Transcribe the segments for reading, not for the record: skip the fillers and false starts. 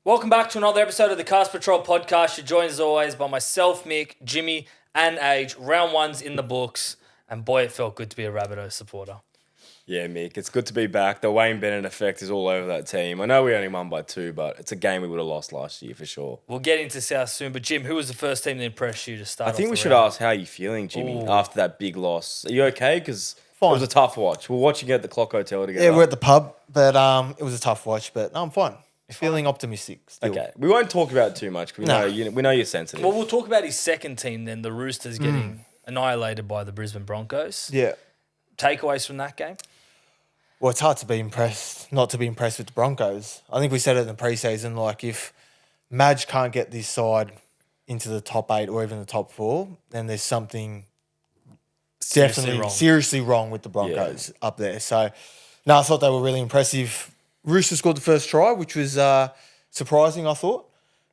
Welcome back to another episode of the Cast Patrol podcast. You're joined as always by myself, Mick, Jimmy, and Age. Round one's in the books, and boy, it felt good to be a Rabbitohs supporter. Yeah, Mick, it's good to be back. The Wayne Bennett effect is all over that team. I know we only won by 2, but it's a game we would have lost last year for sure. We'll get into South soon, but Jim, who was the first team that impressed you to start? I think we should ask how you're feeling, Jimmy, after that big loss. Are you okay? Because it was a tough watch. We're watching it at the Clock Hotel together. Yeah, we're at the pub, but it was a tough watch, but no, I'm fine. Feeling optimistic still. Okay, we won't talk about it too much because we know you're sensitive. Well, we'll talk about his second team then, the Roosters getting annihilated by the Brisbane Broncos. Yeah. Takeaways from that game? Well, it's hard to be not to be impressed with the Broncos. I think we said it in the preseason, like if Madge can't get this side into the top 8 or even the top 4, then there's something seriously wrong with the Broncos up there. So, no, I thought they were really impressive. Roosters scored the first try, which was surprising, I thought.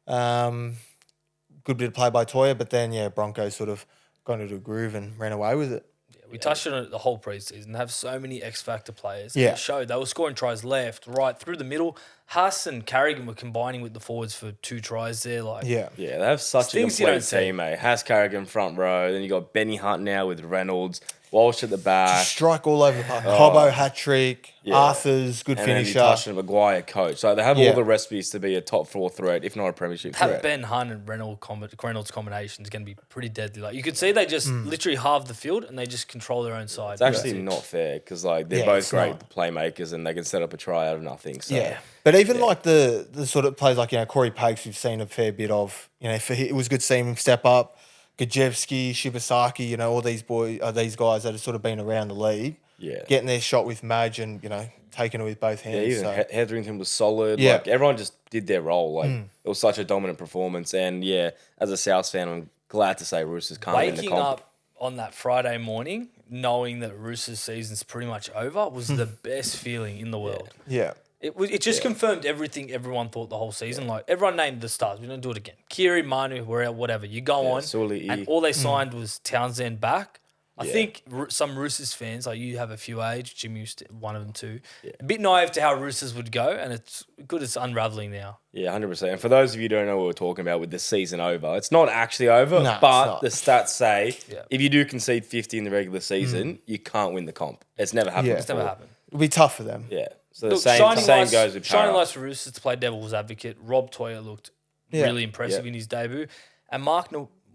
Good bit of play by Toya, but then, Broncos sort of got into a groove and ran away with it. We touched on it the whole preseason. They have so many X-Factor players. Yeah. It showed. They were scoring tries left, right, through the middle. Huss and Carrigan were combining with the forwards for 2 tries there. Yeah, they have such a complete team, mate. Haas, Carrigan, front row. Then you got Benny Hunt now with Reynolds. Walsh at the back. Just strike all over the park. Cobbo, hat-trick. Arthur's good finisher. And then Maguire, coach. So they have all the recipes to be a top 4 threat, if not a premiership threat. That Ben Hunt and Reynolds combination is going to be pretty deadly. Like you could see they just literally halve the field and they just control their own side. It's actually not fair because they're both great playmakers and they can set up a try out of nothing. So. Yeah. But even like the sort of players like, Corey Pakes, we've seen a fair bit of. It was good seeing him step up. Gajewski, Shibasaki, all these guys that have sort of been around the league, getting their shot with Madge and, taking it with both hands. Yeah, even Hetherington was solid. Yeah. Like, everyone just did their role. It was such a dominant performance. And, as a Souths fan, I'm glad to say Roosters can't win the comp. Waking up on that Friday morning, knowing that Roosters' season's pretty much over, was the best feeling in the world. Yeah. It just confirmed everything everyone thought the whole season. Like, everyone named the stars. We don't do it again. Kiri, Manu, whatever. You go on, Sully, and all they signed was Townsend back. I think some Roosters fans, like you have a few age, Jimmy used to, one of them too, a bit naive to how Roosters would go, and it's good it's unravelling now. Yeah, 100%. And for those of you who don't know what we're talking about with the season over, it's not actually over, but the stats say if you do concede 50 in the regular season, you can't win the comp. It's never happened before. It's never happened. It'll be tough for them. Yeah. So the same goes with Shining lights for Roosters to play devil's advocate. Rob Toya looked really impressive in his debut. And Mark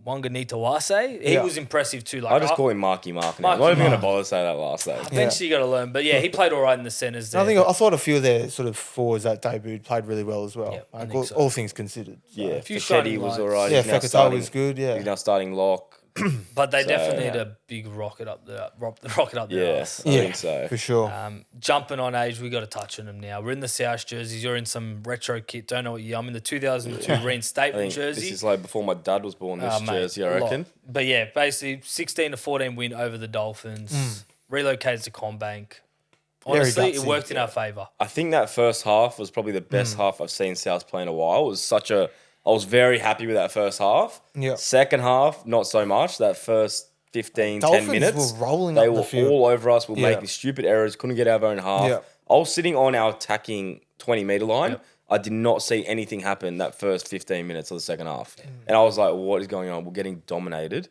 Wanganitawase, he was impressive too. Like, I just call him Marky Mark now. I'm not even going to bother to say that last name. Eventually you got to learn. But he played all right in the centres there. I thought a few of their sort of forwards that debuted played really well as well. Yeah, all things considered. So. Yeah, Fekete was all right. Yeah, Fekete was good, He's now starting lock. But they definitely need a big rocket up there. Yes, I think so. For sure. Jumping on Age, we got to touch on them now. We're in the South jerseys. You're in some retro kit. Don't know what year. I'm in the 2002 reinstatement jersey. This is like before my dad was born, this jersey, I reckon. But basically 16-14 win over the Dolphins. Relocated to CommBank. Honestly, it worked in our favour. I think that first half was probably the best half I've seen South play in a while. It was I was very happy with that first half. Yeah. Second half, not so much. That first 10 minutes, were rolling they up were the field. all over us. We were making stupid errors, couldn't get out of our own half. Yeah. I was sitting on our attacking 20-metre line. Yep. I did not see anything happen that first 15 minutes of the second half. And I was like, what is going on? We're getting dominated.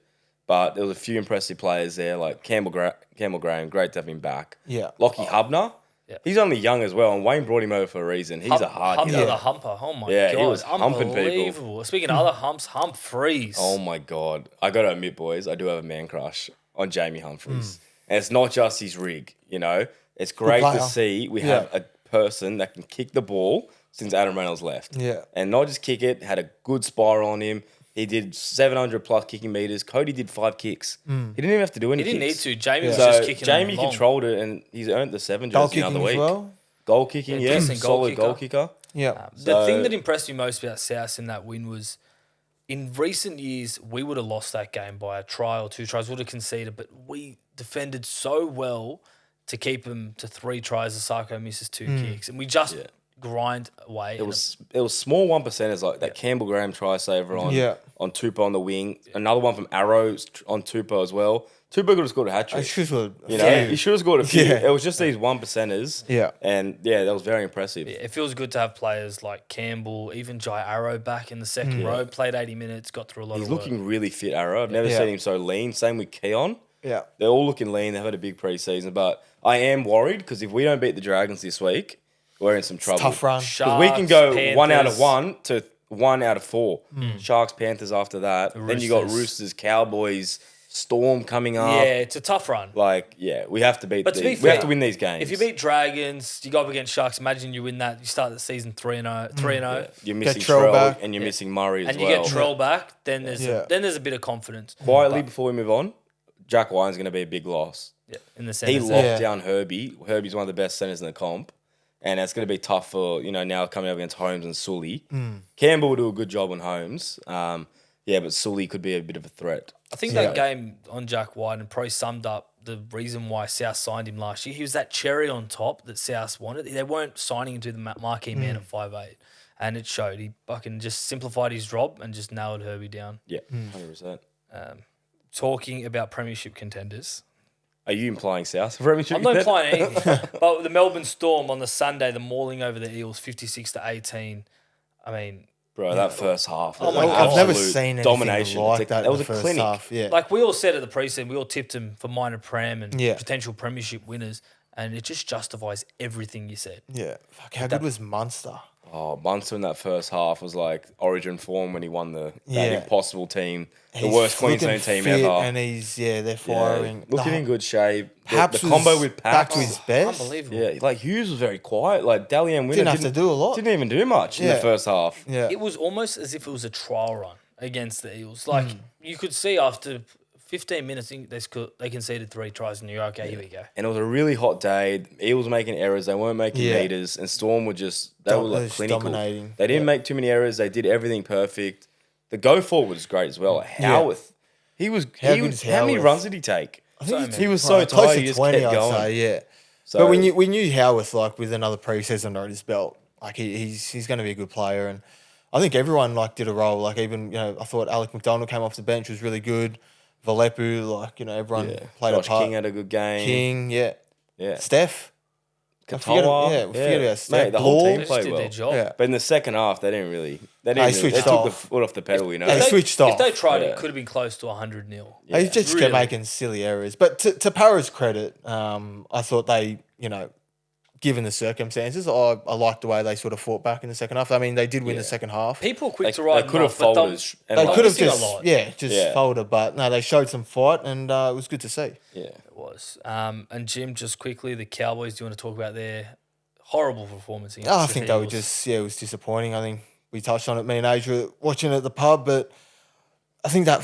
But there was a few impressive players there, like Campbell Graham, great to have him back. Yeah. Lockie Hubner. Yeah. He's only young as well, and Wayne brought him over for a reason. He's a hard hitter. The humper. Oh, my God. Yeah, he was humping people. Speaking of other humps, Humphreys. Oh, my God. I got to admit, boys, I do have a man crush on Jamie Humphreys. And it's not just his rig, It's great to see we have a person that can kick the ball since Adam Reynolds left. Yeah. And not just kick it, had a good spiral on him. He did 700-plus kicking meters. Cody did 5 kicks. He didn't even have to do any kicks. He didn't need to. Jamie was so just kicking Jamie controlled it, and he's earned the 7 jersey the other week. Well. Goal kicking, solid goal kicker. Yeah. The thing that impressed me most about South in that win was in recent years, we would have lost that game by a try or 2 tries, would have conceded, but we defended so well to keep them to 3 tries. Asako misses 2 kicks. And we just grind away. It was small 1%ers like that Campbell Graham try saver on Tupou on the wing. Another one from Arrows on Tupou as well. Tupou could have scored a hat trick. He should have scored a few. It was just these 1%ers. Yeah. And that was very impressive. Yeah, it feels good to have players like Campbell, even Jai Arrow back in the second row. Played 80 minutes, got through a lot of work. He's looking really fit, Arrow. I've never seen him so lean. Same with Keon. Yeah. They're all looking lean. They've had a big preseason. But I am worried because if we don't beat the Dragons this week, we're in some trouble. Tough run. Because we can go Panthers. 1 out of 1 to 1 out of 4. Sharks, Panthers after that. Then you got Roosters, Cowboys, Storm coming up. Yeah, it's a tough run. We have to beat. But to be we fair, have to win these games. If you beat Dragons, you go up against Sharks. Imagine you win that. You start the season 3-0. 3-0. You're missing Trell Trell back. and you're missing Murray as And well. you get Trell back, then there's a bit of confidence. Quietly before we move on, Jack Wyne's going to be a big loss. Yeah, in the He centres. locked down Herbie. Herbie's one of the best centers in the comp. And it's going to be tough for, now coming up against Holmes and Sully. Campbell will do a good job on Holmes. But Sully could be a bit of a threat. I think that game on Jack White and probably summed up the reason why South signed him last year. He was that cherry on top that South wanted. They weren't signing him to the marquee man at 5'8", and it showed. He fucking just simplified his job and just nailed Herbie down. Yeah, 100%. Talking about premiership contenders. Are you implying South? Premiership I'm not implying anything. But the Melbourne Storm on the Sunday, the mauling over the Eels, 56-18. I mean... Bro, that first half. Oh my God. I've never absolute seen anything domination. like that. That was in a the first clinic. half. Yeah. Like we all said at the preseason, we all tipped him for minor pram and Yeah. potential premiership winners, and it just justifies everything you said. Yeah. Fuck, how good was Munster? Oh, Munster in that first half was like Origin form when he won that Yeah. impossible team, the He's worst looking Queensland team fit ever. And they're firing. Looking in good shape. The Paps combo was with back Paps. to his best. Unbelievable. Yeah, like Hughes was very quiet. Like Dalian Winner Didn't have to do a lot. Didn't even do much in the Yeah. first half. Yeah. It was almost as if it was a trial run against the Eels. Like you could see after 15 minutes, they conceded 3 tries, and you're okay. Here we go. And it was a really hot day. Eels making errors. They weren't making meters. And Storm were they were like clinical. Dominating. They didn't make too many errors. They did everything perfect. The go forward was great as well. Howarth. How many Howarth? runs did he take? I think He was so close tired. to He just 20, kept I'd going. say, yeah. So, But we knew Howarth, like, with another preseason under his belt. Like, he's going to be a good player. And I think everyone, like, did a role. Like, even, I thought Alec McDonald came off the bench, was really good. Valepu, like, everyone played Josh a part. King had a good game. King, yeah. Yeah. Steph. Katoa. We forget about Steph. Mate, the whole Blore. team They just played did well. their job. Yeah. But in the second half, they didn't really. They switched took the off. foot off the pedal, They If switched If off. they tried, Yeah. it could have been close to 100-0. They just Really. kept making silly errors. But to Para's credit, I thought they, given the circumstances, I liked the way they sort of fought back in the second half. I mean, they did win the second half. People are quick They to ride could have them off, but folded. They could have missing a just, lot. Yeah. folded. But no, they showed some fight, and it was good to see. Yeah. It was. And Jim, just quickly, the Cowboys, do you want to talk about their horrible performance against I the think they were Eels? just, it was disappointing. I think we touched on it. Me and Age were watching it at the pub, but I think that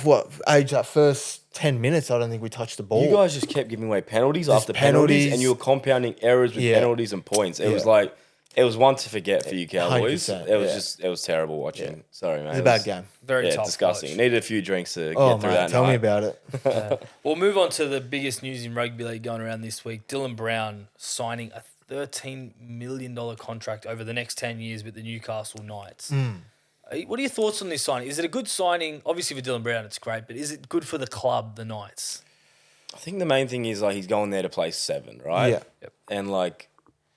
first 10 minutes, I don't think we touched the ball. You guys just kept giving away penalties Just after penalties, penalties. and you were compounding errors with penalties and points. It was like, it was one to forget for you Cowboys. 100%, It was it was terrible watching. Sorry, man. It was a bad game. Very tough. disgusting. coach. Needed a few drinks to Oh, get through mate, that tell night. me about it. We'll move on to the biggest news in rugby league going around this week. Dylan Brown signing a $13 million contract over the next 10 years with the Newcastle Knights. What are your thoughts on this signing? Is it a good signing? Obviously for Dylan Brown, it's great, but is it good for the club, the Knights? I think the main thing is he's going there to play 7, right? Yeah. Yep. And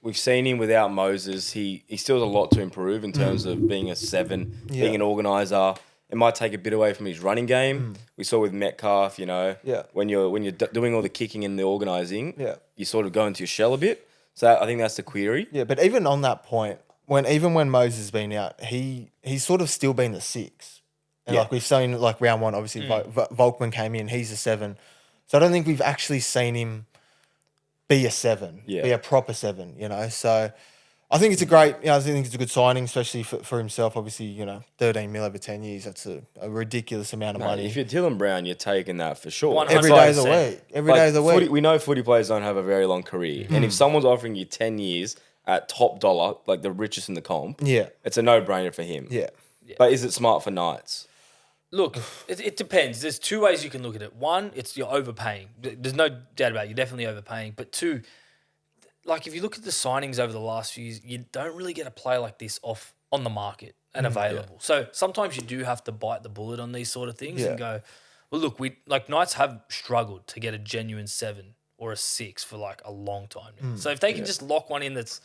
we've seen him without Moses. He still has a lot to improve in terms of being a 7, being an organizer. It might take a bit away from his running game. We saw with Metcalf, when you're doing all the kicking and the organising, you sort of go into your shell a bit. So I think that's the query. Yeah, but even on that point, when Moses has been out, he's sort of still been the 6. And Yeah. like we've seen, like round 1, obviously Volkman came in, he's a 7. So I don't think we've actually seen him be a 7, be a proper 7, So I think it's I think it's a good signing, especially for himself. Obviously, 13 mil over 10 years, that's a ridiculous amount of money. If you're Dylan Brown, you're taking that for sure. 100%. Every day of the week. Every day of the week. We know footy players don't have a very long career. And if someone's offering you 10 years at top dollar, like the richest in the comp, it's a no-brainer for him. Yeah. But is it smart for Knights? Look, it depends. There's 2 ways you can look at it. One, it's you're overpaying. There's no doubt about it. You're definitely overpaying. But 2, like if you look at the signings over the last few years, you don't really get a player like this off on the market and available. So sometimes you do have to bite the bullet on these sort of things and go, well, look, Knights have struggled to get a genuine 7 or a 6 for like a long time now. So if they can just lock one in that's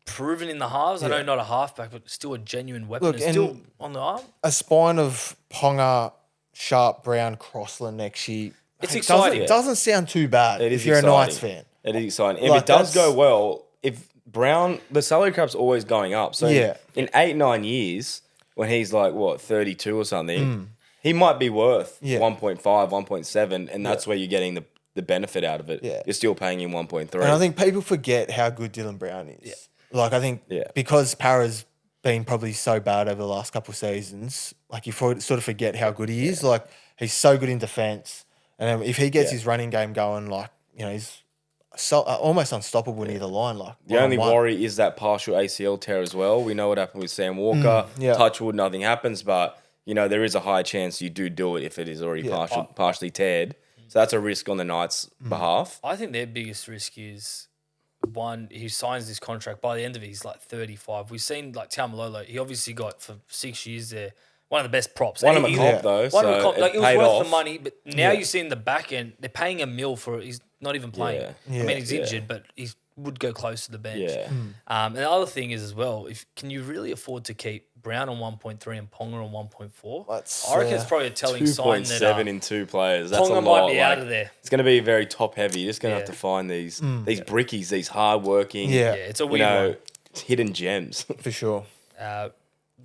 proven in the halves, I know not a halfback, but still a genuine weapon, Look, and still on the arm. A spine of Ponga, Sharp, Brown, Crossland next year. It's It exciting. doesn't sound too bad It is if you're exciting. a Knights fan. It is exciting. If Like, it does that's- go well, if Brown, the salary cap's always going up. So in 8-9 years, when he's like, 32 or something, he might be worth 1.5, 1.7, and that's where you're getting the benefit out of it. Yeah. You're still paying him 1.3. And I think people forget how good Dylan Brown is. Yeah. Like, I think Yeah. because Para's been probably so bad over the last couple of seasons, like you sort of forget how good he is. Like, he's so good in defence. And if he gets his running game going, like, he's so almost unstoppable near the line. Like, The only one-on-one. worry is that partial ACL tear as well. We know what happened with Sam Walker. yeah. Touch wood, nothing happens, but there is a high chance you do it if it is already partially teared. So that's a risk on the Knights' behalf. I think their biggest risk is one, he signs this contract. By the end of it, he's like 35. We've seen like Taumalolo, he obviously got for 6 years there one of the best props. One of them He- a comp though, One of so the comp, like, it was paid worth off. the money, but now you see in the back end, they're paying $1 million for it. He's not even playing. Yeah. I mean, he's Yeah. injured, but he would go close to the bench. Yeah. And the other thing is as well, can you really afford to keep Brown on 1.3 and Ponga on 1.4? That's, I reckon it's probably a telling sign that 2.7 in 2 players. That's Ponga a lot. might be out of there. It's going to be very top heavy. You're just going to have Yeah. to find these brickies, these hard working, Yeah. Yeah, it's a weird one. hidden gems. For sure.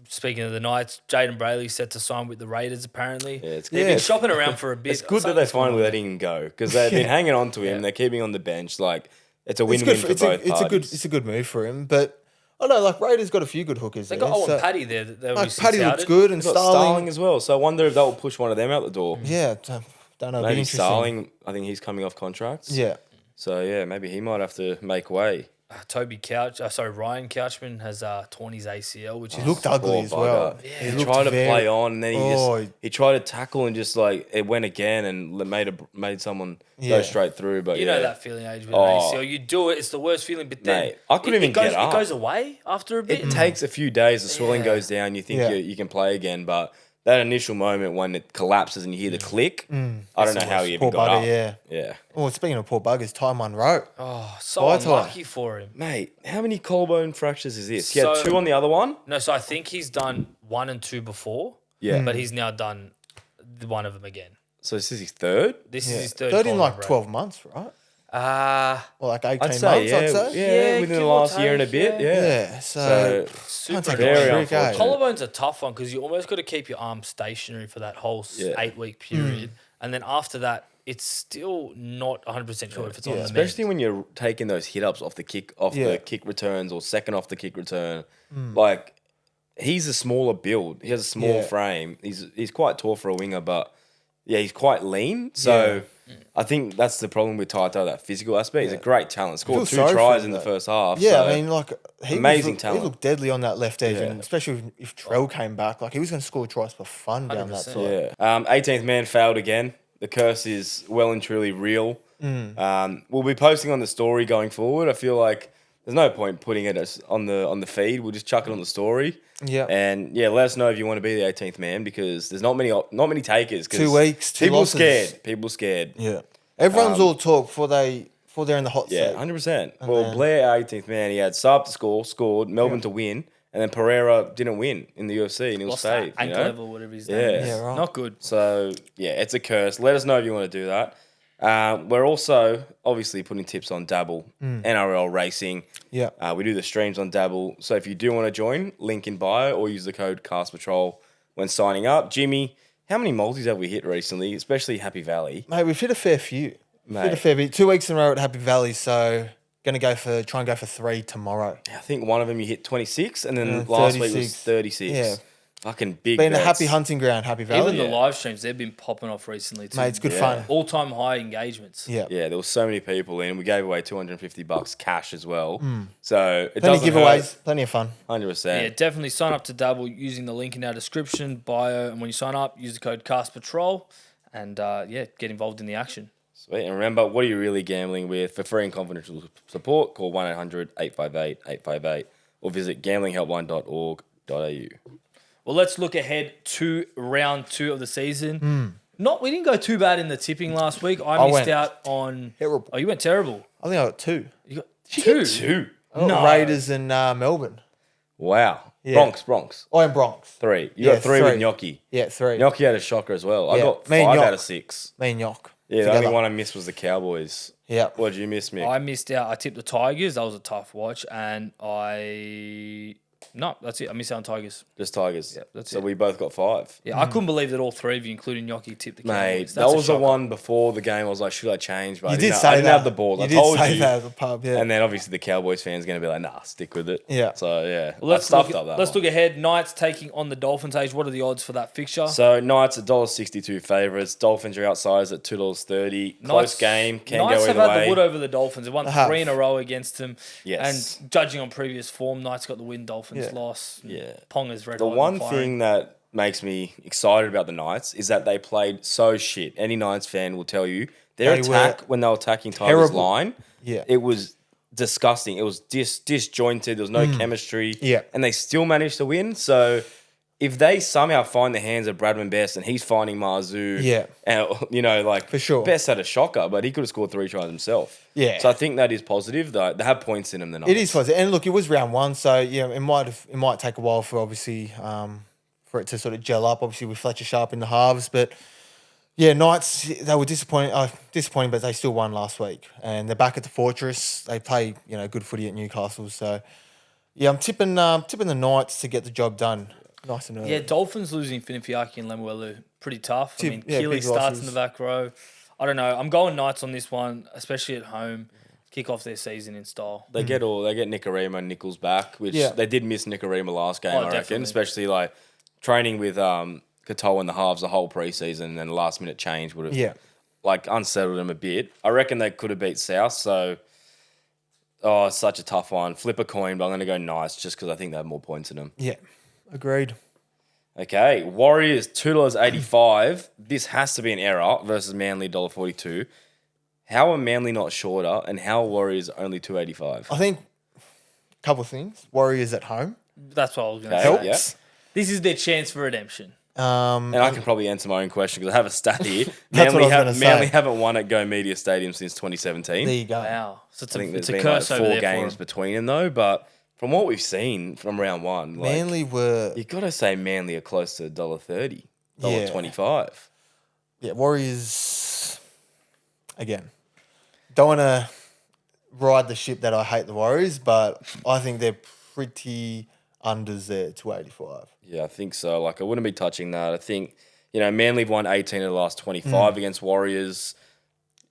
Speaking of the Knights, Jaden Brayley set to sign with the Raiders apparently. Yeah, it's They've good. been shopping around for a bit. It's good that they're finally letting him go because they've been hanging on to him. They're keeping him on the bench. Like, it's a It's win-win good. for It's both a parties. it's a good move for him. But I don't know, like Raiders got a few good hookers. They there, got Owen so- Paddy there. That they Like obviously Paddy looks touted. good, and They've got Starling. Starling as well. So I wonder if that will push one of them out the door. Yeah, don't know. Be Maybe interesting. Starling, I think he's coming off contracts. Yeah, So, yeah, maybe he might have to make way. Ryan Couchman has torn his ACL, which he is looked ugly Poor as well. bugger. He He looked tried to very- play on, and then Oh, he tried to tackle and just like it went again and made someone Yeah. go straight through. But you yeah, know that feeling, Age, with Oh. an ACL. You do it, it's the worst feeling. But then Mate, I couldn't even goes, get up. It goes away after a bit. it takes a few days. The swelling Yeah. goes down. You think Yeah. you can play again, but that initial moment when it collapses and you hear the click, I don't know how he even Poor got bugger, up. yeah. Yeah. Well, speaking of poor buggers, Ty Munro. Oh, so Bye, Ty. unlucky for him. Mate, how many collarbone fractures is this? He had So- 2 on the other one. No, so I think he's done 1 and 2 before. Yeah. But he's now done one of them again. So this is his third. This Yeah. is his third. Third in collarbone like break. 12 months, right? Uh Or like 18 I'd months, say, yeah, I'd say. yeah, within give the or last year and a take, bit, yeah. yeah. Yeah, so super take very a unfortunate. trick, eh? Collarbone's a tough one because you almost got to keep your arm stationary for that whole Yeah. 8-week period. And then after that, it's still not 100% sure if it's on the Especially mend. when you're taking those hit ups off the kick Yeah. the kick returns or second off the kick return. Like he's a smaller build. He has a small Yeah. frame. He's quite tall for a winger, but yeah, he's quite lean. So I think that's the problem with Taito, that physical aspect. He's a great talent. Scored Feel 2 sorry for tries him, in the though. first half. Yeah, so I mean, like amazing He talent. looked deadly on that left edge, Yeah. and especially if Trell came back, like he was going to score tries for fun down that 100%. side. Yeah. 18th man failed again. The curse is well and truly real. We'll be posting on the story going forward. I feel like there's no point putting it on the feed. We'll just chuck it on the story. Yeah. And yeah, let us know if you want to be the 18th man because there's not many takers. 'Cause 2 weeks, 2 people losses. scared. People scared. Yeah, everyone's all talk before they're in the hot Yeah, seat. 100%. Well, then- Blair, our 18th man, he had Saab to score, scored, Melbourne to win, and then Pereira didn't win in the UFC and he was Lost that saved. You ankle know? level, whatever his Yeah. name is. Yeah, right. Not good. So yeah, it's a curse. Let us know if you want to do that. We're also obviously putting tips on Dabble, NRL racing. Yeah. We do the streams on Dabble. So if you do want to join, link in bio or use the code Cast Patrol when signing up. Jimmy, how many multis have we hit recently, especially Happy Valley? Mate, we've hit a fair few. We've hit a Mate. fair bit. 2 weeks in a row at Happy Valley, so gonna try and go for 3 tomorrow. I think one of them you hit 26 and then last week was 36. 36. Yeah. Fucking big Been a bets. happy hunting ground, Happy Valley. Even yeah. the live streams, they've been popping off recently too. Mate, it's good Yeah. fun. All-time high engagements. Yeah. Yeah, there was so many people in. We gave away $250 cash as well. So it Plenty of doesn't giveaways, plenty of fun. 100%. Yeah, definitely sign up to Dabble using the link in our description, bio, and when you sign up, use the code Cast Patrol, and get involved in the action. Sweet. And remember, what are you really gambling with? For free and confidential support, call 1-800-858-858 or visit gamblinghelpline.org.au. Well, let's look ahead to round 2 of the season. We didn't go too bad in the tipping last week. I missed out on... Terrible. Oh, you went terrible. I think I got 2. You got 2? I got Raiders and Melbourne. Wow. Yeah. Bronx. Oh, and Bronx. 3. You got 3 with Gnocchi. Yeah, 3. Gnocchi had a shocker as well. I Yeah. got Me and 5 Gnoc. out of 6. Me and Yock. Yeah, the together. only one I missed was the Cowboys. Yeah. What did you miss, Mick? I missed out. I tipped the Tigers. That was a tough watch. And No, that's it. I missed out on Tigers. Just Tigers. Yeah, that's so it. we both got 5. Yeah, I couldn't believe that all 3 of you, including Gnocchi, tipped the Cowboys. Mate, That's that was the shocker. one before the game. I was like, should I change? But You I did didn't, say I didn't that. have the ball. You I did told say you. that at the pub, yeah. And then obviously the Cowboys fans going to be like, nah, stick with it. Yeah. So, yeah. Well, I stuffed up that let's one. look ahead. Knights taking on the Dolphins. Age. What are the odds for that fixture? So, Knights $1.62 favourites. Dolphins are outsiders at $2.30. Close game. Can Knights go have either had way. the wood over the Dolphins. They won They have. 3 in a row against them. Yes. And judging on previous form, Knights got the win. Dolphins Yeah. lost. Yeah. Ponga's red. The hot one and firing. thing that makes me excited about the Knights is that they played so shit. Any Knights fan will tell you their They attack were when they were attacking Tigers' terrible. line, Yeah. it was disgusting. It was disjointed. There was no chemistry. Yeah. And they still managed to win. So if they somehow find the hands of Bradman Best and he's finding Marzu, Yeah. and For sure. Best had a shocker, but he could have scored 3 tries himself. Yeah. So I think that is positive. Though they have points in them. The Knights. It is positive. And look, it was round 1, so yeah, it might take a while for obviously for it to sort of gel up. Obviously with Fletcher Sharp in the halves, but yeah, Knights they were disappointing, but they still won last week, and they're back at the Fortress. They play good footy at Newcastle, so yeah, I'm tipping the Knights to get the job done nice and early. Yeah, Dolphins losing Finipiaki and Lemuelu. Pretty tough. I mean, Yeah, Keely big starts losses. in the back row. I don't know. I'm going Knights on this one, especially at home. Kick off their season in style. They get Nicarima and Nichols back, which Yeah. they did miss Nicarima last game, Oh, I reckon, definitely. especially like training with Katoa in the halves the whole preseason, and then the last minute change would have unsettled them a bit. I reckon they could have beat South, so it's such a tough one. Flip a coin, but I'm going to go Knights just because I think they have more points in them. Yeah, agreed. Okay, Warriors $2.85. This has to be an error versus Manly $1.42. How are Manly not shorter, and how are Warriors only $2.85? I think a couple of things. Warriors at home That's what I was going to Okay, say. yeah. This is their chance for redemption. And I can probably answer my own question because I have a stat here. That's what I was gonna say. Manly haven't won at Go Media Stadium since 2017. there you go. Wow. So it's I think it's there's a been like curse over 4 there games for them. between them though. But from what we've seen from round 1, like, Manly were you got to say Manly are close to $1.30, $1.25. Yeah, Warriors again. Don't want to ride the ship that I hate the Warriors, but I think they're pretty unders there to 85. Yeah, I think so. Like, I wouldn't be touching that. I think, Manly have won 18 of the last 25 against Warriors.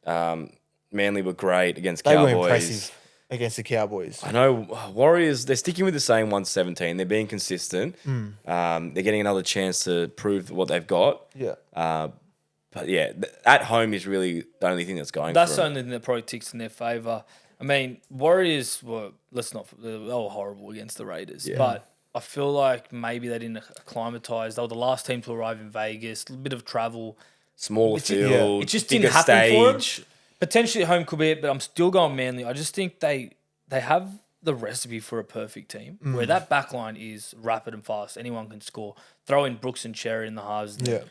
Manly were great against They Cowboys. were impressive against the Cowboys. I know Warriors, they're sticking with the same 117. They're being consistent. They're getting another chance to prove what they've got. Yeah. But yeah, at home is really the only thing that's going That's for the them. only thing that probably ticks in their favour. I mean, Warriors were, they were horrible against the Raiders. Yeah. But I feel like maybe they didn't acclimatise. They were the last team to arrive in Vegas. A little bit of travel. Smaller field, It just bigger didn't happen for them. stage. Potentially at home could be it, but I'm still going Manly. I just think they have the recipe for a perfect team where that back line is rapid and fast. Anyone can score. Throw in Brooks and Cherry in the halves. Yeah.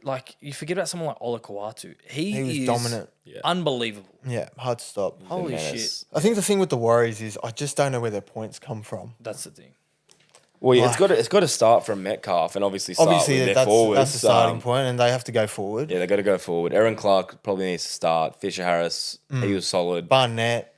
Like, you forget about someone like Ola Kawatu. He was is dominant. unbelievable. Yeah, hard to stop. Holy menace. shit. I think the thing with the Warriors is I just don't know where their points come from. That's the thing. Well, yeah, Like- it's got to start from Metcalf and obviously start Obviously, with their that's forwards. the starting point, and they have to go forward. Yeah, they got to go forward. Aaron Clark probably needs to start. Fisher Harris, he was solid. Barnett.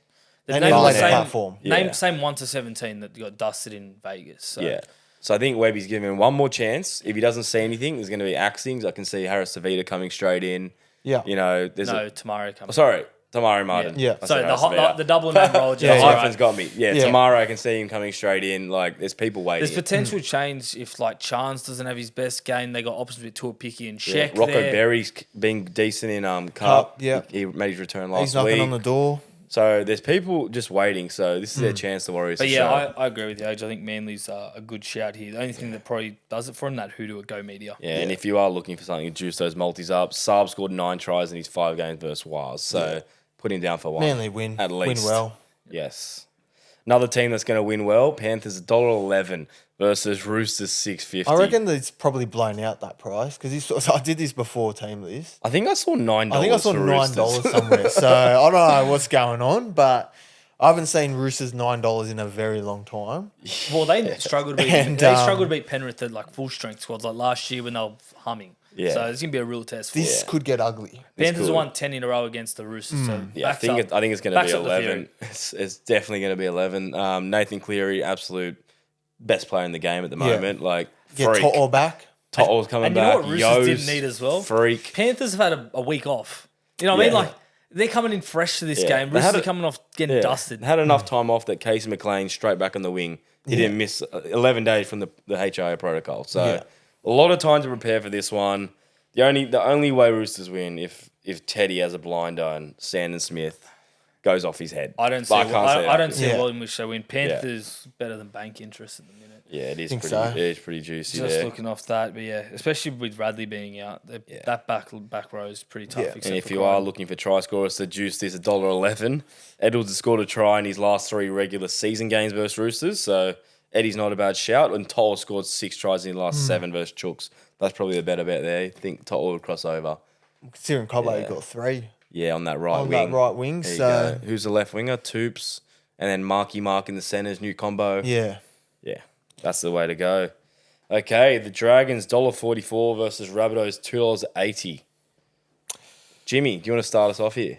They Name need to the lay their same- platform. Yeah. Same 1 to 17 that got dusted in Vegas. So. Yeah. So I think Webby's giving him one more chance. If he doesn't see anything, there's going to be axings. I can see Harris Savita coming straight in. Yeah. There's No, Tamari coming. sorry, Tamari Martin. Yeah. I So said Harris Savita. the double name roll. The Just hyphen's got me. Yeah, Yeah. Tamara, I can see him coming straight in. Like, there's people waiting. There's potential change if like Chance doesn't have his best game. They got options with Tuapiki and Sheck Rocco there. Berry's been decent in Cup. Cup, yeah. He made his return last He's knocking week. on the door. So there's people just waiting. So this is their chance to Warriors. But to yeah, show. I agree with you, Age. I think Manly's a good shout here. The only thing that probably does it for him, that hoodoo at Go Media. Yeah, and if you are looking for something to juice those multis up, Saab scored 9 tries in his 5 games versus Wars. So put him down for 1. Manly win. At least. Win well. Yes. Another team that's going to win well, Panthers $1.11 versus Roosters $6.50. I reckon that it's probably blown out that price because I did this before team list. I think I saw $9. I think I saw for $9 Roosters. somewhere. So I don't know what's going on, but I haven't seen Roosters $9 in a very long time. Well, they struggled to beat struggled to beat Penrith at like full strength squads like last year when they were humming. Yeah. So it's gonna be a real test. For This could get ugly. Panthers could. won 10 in a row against the Roosters. So Yeah, I think it's going to backs be up the 11. theory. It's definitely going to be 11. Nathan Cleary, absolute best player in the game at the moment. Like, Get freak. Toto back. Toto's coming And you back. know what Roosters Yo's didn't need as well? Freak. Panthers have had a week off. You know what I mean? Yeah. Like they're coming in fresh to this Yeah. game. They had Roosters are a- coming off getting dusted. They had enough time off that Casey McLean straight back on the wing. He didn't miss 11 days from the HIA protocol. So a lot of time to prepare for this one. The only way Roosters win if Teddy has a blinder and Sandon Smith goes off his head. I don't see. But I don't see Yeah. a world in which they win. Panthers better than bank interest at the minute. Yeah, it is Think pretty. so. It is pretty juicy Just there. looking off that, but yeah, especially with Radley being out, that back row is pretty tough. Yeah. Except And if for you Crichton. are looking for try scorers to juice this $1.11, Edwards has scored a try in his last 3 regular season games versus Roosters. So Eddie's not a bad shout. And Toll scored 6 tries in the last 7 versus Chooks. That's probably the better bet there. I think Toll would cross over. Considering Cobbo got 3 Yeah, on that right on wing. that right wing. There you So go. Who's the left winger? Toops. And then Marky Mark in the centres, new combo. yeah. Yeah, that's the way to go. Okay, the Dragons $1.44 versus Rabbitohs $2.80. Jimmy, do you want to start us off here?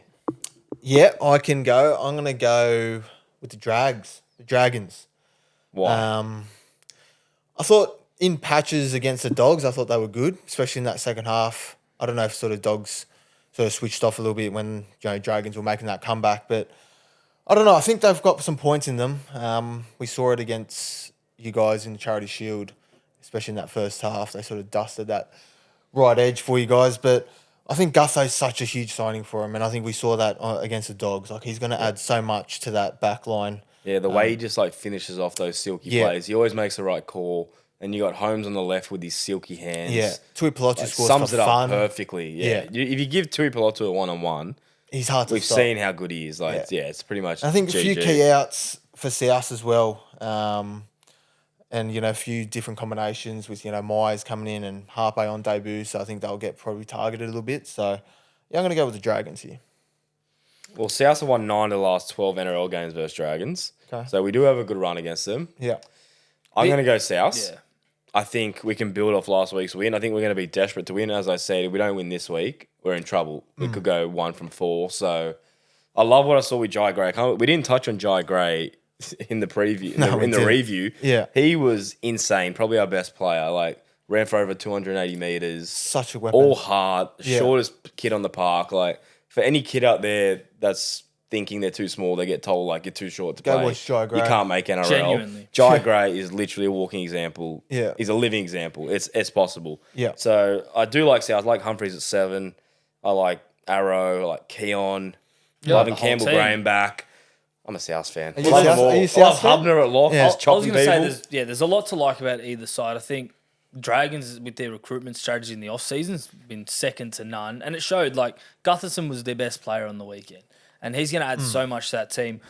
Yeah, I can go. I'm gonna go with the Dragons. Why? I thought in patches against the Dogs, I thought they were good, especially in that second half. I don't know if sort of Dogs sort of switched off a little bit when Dragons were making that comeback, but I don't know. I think they've got some points in them. We saw it against you guys in the Charity Shield, especially in that first half. They sort of dusted that right edge for you guys, but I think Gutho's such a huge signing for him, and I think we saw that against the Dogs. Like, he's going to add so much to that back line. Yeah, the way he just like finishes off those silky plays, he always makes the right call. And you got Holmes on the left with his silky hands. Yeah, Tui Pelotu Like, scores sums for it up fun. perfectly. Yeah. Yeah. If you give Tui Pelotu a 1-on-1, He's hard to we've stop. seen how good he is. Like, yeah, it's pretty much. I think a few GG. key outs for South as well. And, a few different combinations with, Myers coming in and Harpe on debut. So I think they'll get probably targeted a little bit. So, yeah, I'm going to go with the Dragons here. Well, South have won 9 of the last 12 NRL games versus Dragons. Okay. So we do have a good run against them. Yeah. I'm going to go South. Yeah. I think we can build off last week's win. I think we're going to be desperate to win. As I said, if we don't win this week, we're in trouble. We could go 1 from 4. So I love what I saw with Jai Gray. We didn't touch on Jai Gray in the preview, in the review. Yeah. He was insane. Probably our best player. Like, ran for over 280 meters. Such a weapon. All hard. Yeah. Shortest kid on the park. Like, for any kid out there that's thinking they're too small, they get told, like, you're too short to Go play. watch Jai Gray. You can't make NRL. Genuinely. Jai Gray is literally a walking example. Yeah. He's a living example. It's possible. Yeah. So I do like South. I like Humphreys at 7. I like Arrow. I like Keon. Yeah, Loving the whole Campbell team. Graham back. I'm a South fan. Are you Love South- them all. are you I South love fan? Hubner at lock. Yeah. I was Chopping going to people. say, there's a lot to like about either side. I think Dragons, with their recruitment strategy in the off-season, has been second to none. And it showed, like, Gutherson was their best player on the weekend. And he's going to add so much to that team.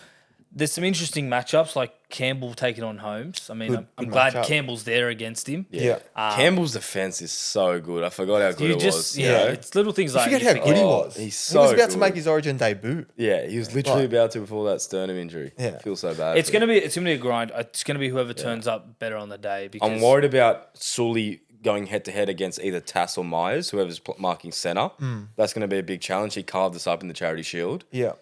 There's some interesting matchups, like Campbell taking on Holmes. I mean, Good I'm glad matchup. Campbell's there against him. Yeah. Campbell's defense is so good. I forgot how good You it just, was. yeah, You know? it's little things I like forget you how think, good he Oh, was. he's he so was about to good. make his Origin debut. Yeah, he was literally Like- about to before that sternum injury. Yeah. I feel so bad. It's for him. gonna be a grind. It's gonna be whoever turns up better on the day. Because I'm worried about Sully going head to head against either Tass or Myers, whoever's marking centre. That's going to be a big challenge. He carved us up in the Charity Shield. Yeah.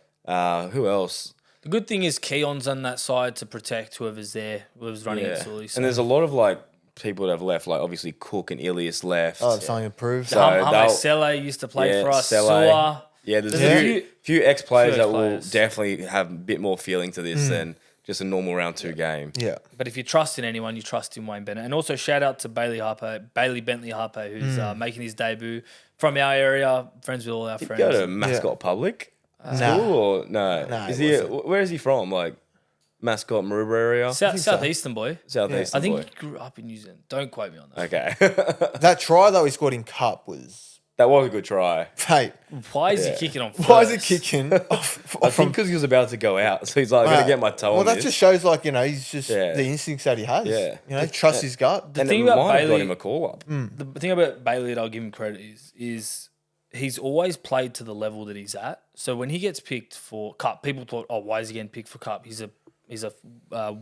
Who else? The good thing is Keon's on that side to protect whoever's there, whoever's running Yeah. at Sully. So. And there's a lot of like people that have left, like obviously Cook and Ilias left. Oh, something to prove. So- Hame they'll- Sele used to play for us. Sele. Sua. Yeah, there's There's a few ex-players few that will ex-players. definitely have a bit more feeling to this than just a normal round 2 game. Yeah. But if you trust in anyone, you trust in Wayne Bennett. And also shout out to Bailey Bentley Harper, who's making his debut from our area, friends with all our friends. Go to Mascot Public. Nah. Cool or no? No, Is it he? wasn't. Where is he from? Like Mascot, Maroubra area. Southeastern boy. Southeastern I think boy. he grew up in New Zealand. Don't quote me on that. Okay, That try that he scored in Cup was, that was a good try. hey, Why is Yeah. he kicking on first? why is it kicking off I from? think because he was about to go out, so he's like, "I'm gonna get my toe Well, on that this." just shows like he's just Yeah. the instincts that he has. Yeah. You know, trust his gut. and thing it about might have got Bailey- him a call up. The thing about Bailey that I'll give him credit is he's always played to the level that he's at. So when he gets picked for Cup, people thought, oh, why is he getting picked for Cup? He's a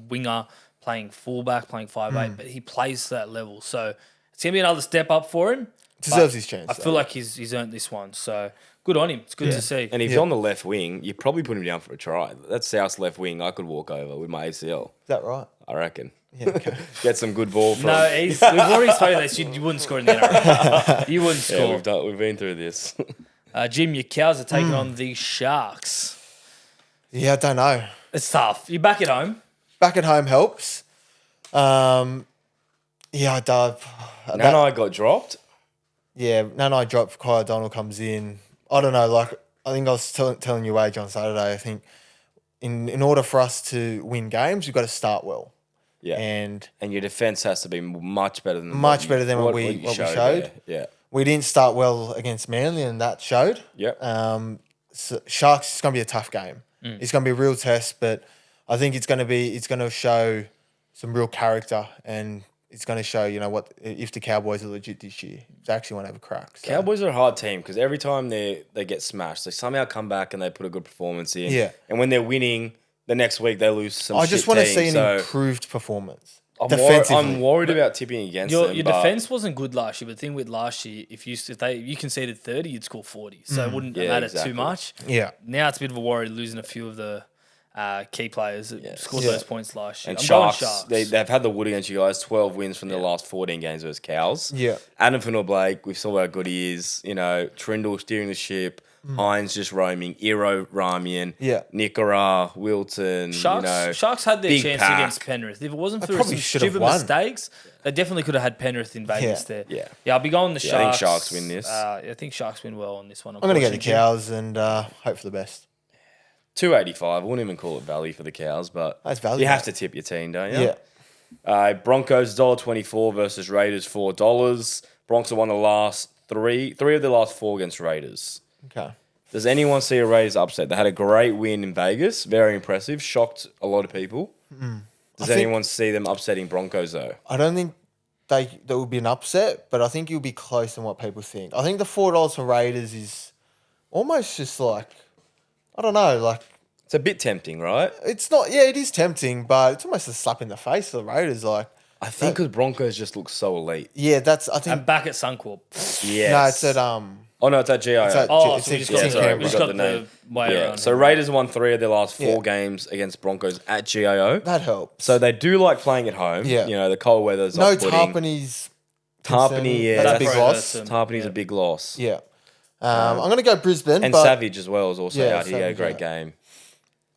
winger playing fullback, playing 5'8", but he plays to that level. So it's gonna be another step up for him. Deserves but his chance. I feel like he's earned this one. So good on him. It's good to see. And if he's on the left wing, you probably put him down for a try. That's South's left wing. I could walk over with my ACL. Is that right? I reckon. Yeah. Okay. Get some good ball from. No, we've already spoken this. You wouldn't score in the NRL. You wouldn't yeah, score. we've been through this. Jim, your Cows are taking on the Sharks. Yeah, I don't know. It's tough. You're back at home. Back at home helps. Yeah, I don't. Nanai got dropped. Yeah, Nanai dropped. Kyle Donald comes in. I don't know. Like I think I was telling you, Age, on Saturday. I think in order for us to win games, we've got to start well. Yeah, And your defense has to be much better than Much better than what we you showed. there. Yeah, we didn't start well against Manly, and that showed. yep. So Sharks is going to be a tough game. It's going to be a real test, but I think it's going to show some real character, and it's going to show what if the Cowboys are legit this year. They actually want to have a crack. So. Cowboys are a hard team because every time they get smashed, they somehow come back and they put a good performance in. Yeah. And when they're winning, the next week they lose some. I just want to see an so improved performance. I'm defensively. worried about tipping against Your them. defense wasn't good last year, but the thing with last year, if you conceded 30, you'd score 40. So it wouldn't matter exactly. too much. Yeah. Now it's a bit of a worry losing a few of the key players that scored Yeah. those points last year. And I'm going Sharks, they've had the wood against you guys. 12 wins from the last 14 games versus Cows. Yeah. Adam Finnell-Blake, we saw how good he is. Trindle steering the ship. Hines just roaming. Iro Ramian. Yeah. Nikora, Wilton. Sharks had their big chance pack. against Penrith. If it wasn't for probably some should have stupid won. mistakes, they definitely could have had Penrith in Vegas Yeah. there. Yeah. Yeah, I'll be going the Yeah, I think Sharks. Sharks win this. I think Sharks win well on this one. I'm going to go the unfortunately. Cows and hope for the best. 285. I wouldn't even call it value for the Cows, but That's value, you have mate. to tip your team, don't you? Yeah. Broncos $1.24 versus Raiders $4. Bronx have won the last three of the last four against Raiders. Okay. Does anyone see a Raiders upset? They had a great win in Vegas, very impressive, shocked a lot of people. Does think- anyone see them upsetting Broncos though? I don't think that would be an upset, but I think it'll be close than what people think. I think the $4 for Raiders is almost just like, I don't know, like It's a bit tempting, right? it's not. Yeah, it is tempting, but it's almost a slap in the face for the Raiders. Like, I think because Broncos just look so elite. yeah, that's I I'm think. back at Suncorp. Yes. No, it's at Oh no, it's at GIO. It's at- Oh, It's so we in- just it's got, in the, Canberra. we just Got got the the name. way Yeah. around. So here. Raiders won 3 of their last 4 Yeah. games against Broncos at GIO. that helps. So they do like playing at home. Yeah. The cold weather's no off-putting. Tarpany's. Tarpany, yeah. That's a That big probably loss. hurts them. Tarpany's a big loss. Yeah. I'm going to go Brisbane, And but Savage as well is also Yeah, out. He had a Savage, great yeah. game.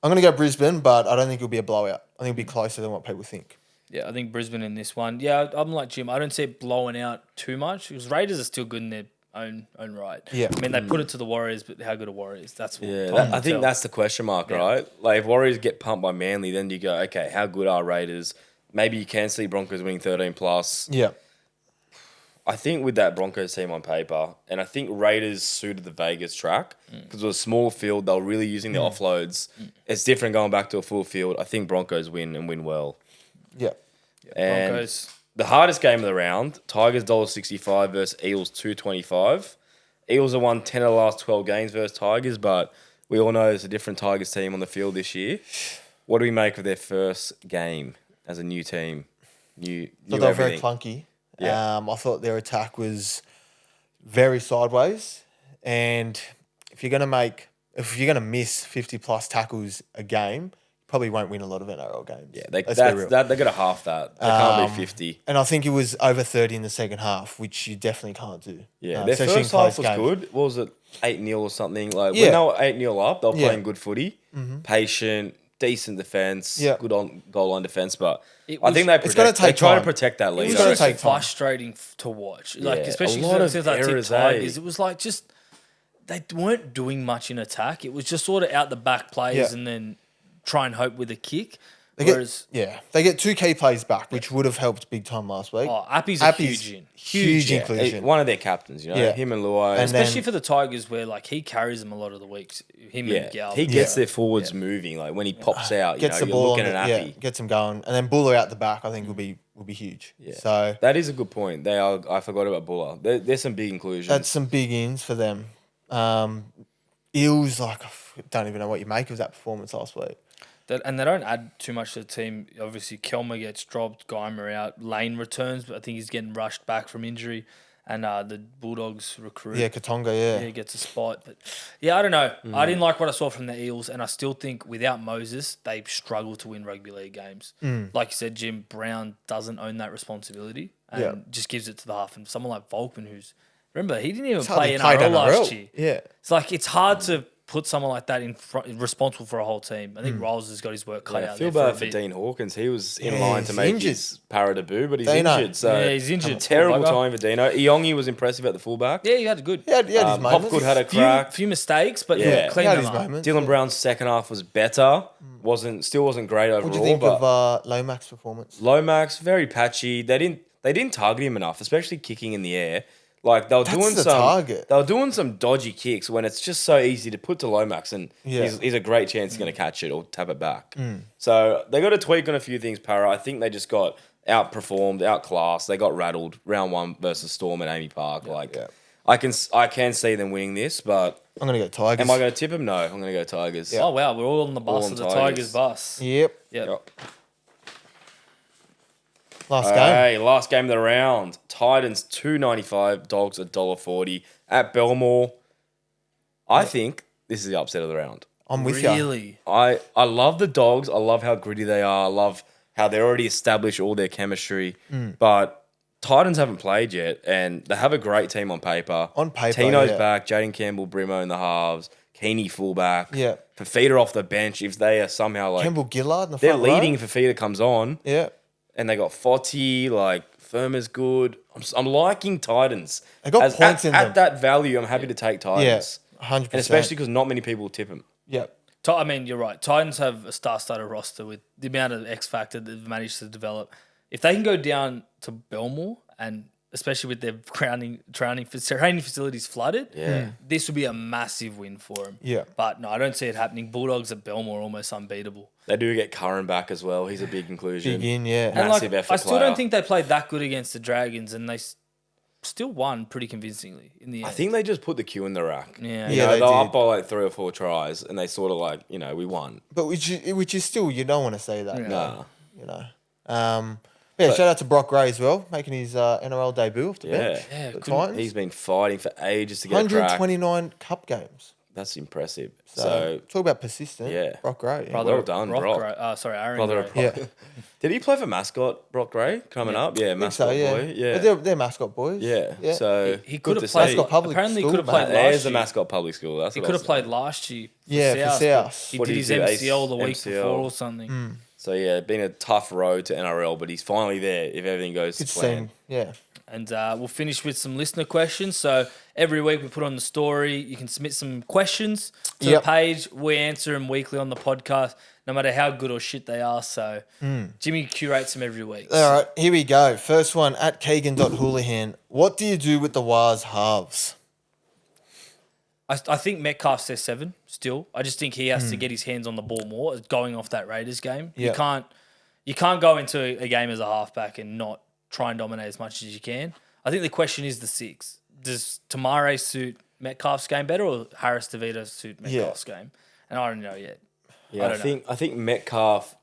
I'm going to go Brisbane, but I don't think it'll be a blowout. I think it'll be closer than what people think. Yeah, I think Brisbane in this one. Yeah, I'm like Jim. I don't see it blowing out too much because Raiders are still good in their own right. Yeah. I mean, they put it to the Warriors, but how good are Warriors? That's what Yeah, time I will think tell. that's the question mark, right? Like if Warriors get pumped by Manly, then you go, okay, how good are Raiders? Maybe you can see Broncos winning 13 plus. Yeah. I think with that Broncos team on paper, and I think Raiders suited the Vegas track because it was a small field. They were really using the offloads. It's different going back to a full field. I think Broncos win and win well. Yeah. And Broncos. the hardest game of the round, Tigers $1.65 versus Eels $2.25. Eels have won 10 of the last 12 games versus Tigers, but we all know there's a different Tigers team on the field this year. What do we make of their first game as a new team? New Thought they were very everything. clunky. Yeah. I thought their attack was very sideways. And if you're gonna miss 50 plus tackles a game, you probably won't win a lot of NRL games. Yeah, Let's be real. they got to half that. They can't be 50. And I think it was over 30 in the second half, which you definitely can't do. Yeah, their especially in first half close was games. good. What was it? 8-0 or something. Like Yeah. when they were 8-0 up, they were Yeah. playing good footy, patient, decent defense, Yeah. good on goal line defense. But It I think they it's gonna protect. They take try to time. protect that It lead. was gonna just take time. frustrating to watch. Like, Yeah, especially a lot of since I tipped errors, Tigers. eh? It was like just they weren't doing much in attack. It was just sort of out the back plays and then try and hope with a kick. They get 2 key plays back, which would have helped big time last week. Appy's a huge inclusion. One of their captains, him and Luai. Especially for the Tigers, where like he carries them a lot of the weeks. Him and Gal. He gets their forwards moving. Like when he pops out, gets the you're ball looking at Appy. Gets them going, and then Buller out the back. I think will be huge. Yeah. So that is a good point. I forgot about Buller. There's some big inclusions. That's some big ins for them. Eels, I don't even know what you make of that performance last week. And they don't add too much to the team. Obviously, Kelmer gets dropped, Geimer out, Lane returns, but I think he's getting rushed back from injury. And the Bulldogs recruit. Yeah, Katonga, he gets a spot. But I don't know. I didn't like what I saw from the Eels, and I still think without Moses, they struggle to win rugby league games. Like you said, Jim Brown doesn't own that responsibility and just gives it to the half. And someone like Volkman, remember, he didn't even play NRL last year. Yeah. It's like it's hard to put someone like that in front, responsible for a whole team. I think Rolls has got his work cut out. I feel bad for Dean Hawkins. He was in line to make his para debut, but he's injured. So he's injured. Terrible time for Dino. Iongi was impressive at the fullback. Yeah, he had good. He had his moments. Hopgood had a crack. Few mistakes, but he cleaned had them his up. moments. Dylan Brown's second half was better. Still wasn't great overall. What do you think of Lomax's performance? Lomax, very patchy. They didn't target him enough, especially kicking in the air. Like they were doing some dodgy kicks when it's just so easy to put to Lomax, and he's a great chance he's going to catch it or tap it back. So they got to tweak on a few things. Para, I think they just got outperformed, outclassed. They got rattled round 1 versus Storm at Amy Park. I can see them winning this, but I'm gonna go Tigers. Am I going to tip them? No, I'm going to go Tigers. Oh wow, we're all on the bus of the Tigers bus. Yep. Last game. Hey, last game of the round. Titans $2.95, Dogs $1.40 at Belmore. I think this is the upset of the round. I'm with you. Really? I love the Dogs. I love how gritty they are. I love how they're already established all their chemistry. But Titans haven't played yet, and they have a great team on paper. Tino's back. Jaden Campbell, Brimo in the halves. Keeney fullback. Yeah. Fafita off the bench. If they are somehow like... Campbell Gillard in the they're front leading row. if Fafita comes on. Yeah. And they got Foti, Firma's good. I'm liking Titans. They got points in them. At that value, I'm happy to take Titans. Yeah, 100%. And especially because not many people tip them. Yeah. I mean, you're right. Titans have a star-studded roster with the amount of X factor they've managed to develop. If they can go down to Belmore, and especially with their training facilities flooded, this would be a massive win for them. Yeah. But no, I don't see it happening. Bulldogs at Belmore are almost unbeatable. They do get Curran back as well. He's a big inclusion. Big in, yeah. Massive effort I still player. don't think they played that good against the Dragons, and they still won pretty convincingly in the end. I think they just put the cue in the rack. Yeah. They're up by 3 or 4 tries, and they sort of we won. But which is still, you don't want to say that. Nah. Shout out to Brock Gray as well, making his NRL debut off the bench. Yeah, The Titans. He's been fighting for ages to get a crack. 129 cup games. That's impressive. So talk about persistent. Yeah. Brock Gray. Brother, well done, Brock. Gray. Aaron Brother Gray. of Brock. Did he play for mascot, Brock Gray, coming up? Yeah, mascot boy. Yeah. But they're mascot boys. Yeah. So He could good have to played. see. Mascot public Apparently, he school, could have mate. played last There's year. a mascot public school. That's He what could I have was played saying. last year. For but South. He What did did his he do? MCL the week MCL. before or something. So yeah, been a tough road to NRL, but he's finally there if everything goes to Good plan. scene. Yeah. And we'll finish with some listener questions. So every week we put on the story. You can submit some questions to the page. We answer them weekly on the podcast, no matter how good or shit they are. So Jimmy curates them every week. All right, here we go. First one at Keegan.Houlihan. What do you do with the Waz halves? I think Metcalf says 7 still. I just think he has to get his hands on the ball more going off that Raiders game. Yeah. You can't go into a game as a halfback and not try and dominate as much as you can. I think the question is the 6. Does Tamare suit Metcalf's game better, or Harris DeVito suit Metcalf's game? And I don't know yet. Yeah, I think Metcalf,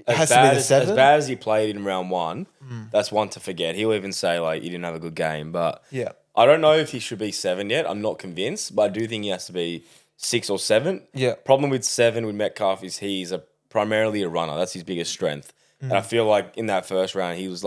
has to be the 7? as bad as he played in round 1, that's one to forget. He'll even say he didn't have a good game, but Yeah. I don't know if he should be 7 yet. I'm not convinced, but I do think he has to be 6 or 7. Yeah. Problem with 7 with Metcalf is he's primarily a runner. That's his biggest strength. And I feel like in that first round, he was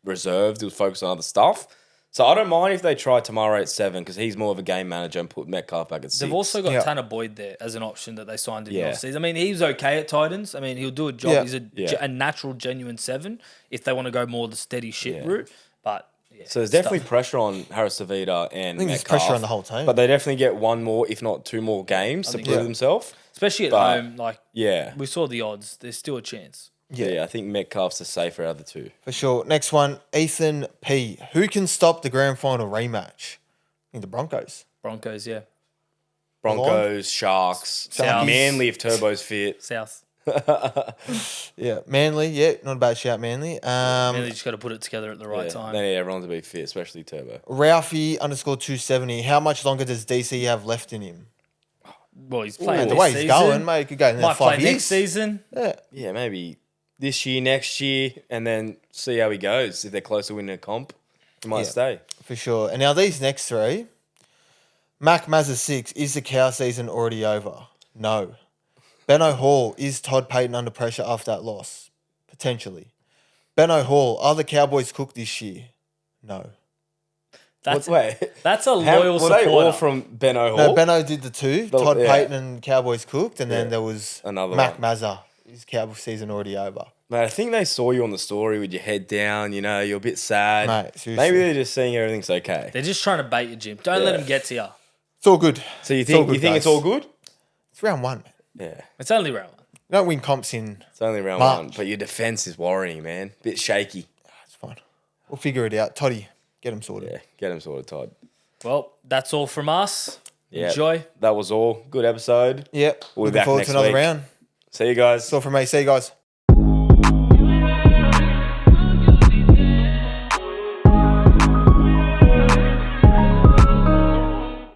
reserved. He was focused on other stuff. So I don't mind if they try Tamare at 7 because he's more of a game manager and put Metcalf back at 6. They've also got Tanner Boyd there as an option that they signed in the offseason. I mean, he's okay at Titans. I mean, he'll do a job. Yeah. He's a natural, genuine 7 if they want to go more the steady shit route. But So there's definitely pressure on Harris Savita and I think there's Metcalf, pressure on the whole team. but they definitely get one more, if not two more games to think prove so. themselves. Especially at But- home, like Yeah. we saw the odds. There's still a chance. Yeah, I think Metcalf's the safer out of the two. For sure. Next one, Ethan P. Who can stop the grand final rematch? I think the Broncos. Broncos, yeah. Broncos, Sharks, South. Manly if Turbo's fit. South. Yeah, Manly. Yeah, not a bad shout, Manly. Really just got to put it together at the right Yeah, time. they need everyone to be fit, especially Turbo. Ralphie _270. How much longer does DC have left in him? Well, he's playing Man, the this way he's season. going, mate, he could go in Might 5 play years. next season. Yeah. Yeah, maybe this year, next year, and then see how he goes. If they're close to winning a comp, he might Yeah. stay. For sure. And now these next three. Mac Mazza 6. Is the cow season already over? No. Benno Hall. Is Todd Payton under pressure after that loss? Potentially. Benno Hall. Are the Cowboys cooked this year? No. That's Wait, that's a how, loyal were they all supporter. from Ben O'Hall? No, Benno did the two. Todd yeah. Payton and Cowboys cooked. And then Yeah. there was Another Mac one. Mazza. Is Cowboys season already over? Mate, I think they saw you on the story with your head down. You know, you're a bit sad. Mate, seriously. Maybe they're just saying everything's okay. They're just trying to bait you, Jim. Don't let Yeah. them get to you. It's all good. So you It's all think good, you think guys. it's all good? It's round one, man. Yeah, It's only round one. You don't win comps in. it's only round March. one, but your defense is worrying, man. Bit shaky. It's fine. We'll figure it out. Toddy, get him sorted. Yeah, get him sorted, Todd. Well, that's all from us. Yeah, Enjoy. That was all. Good episode. Yep. We'll be Looking back forward next to another week. round. See you guys. That's all from me. See you guys.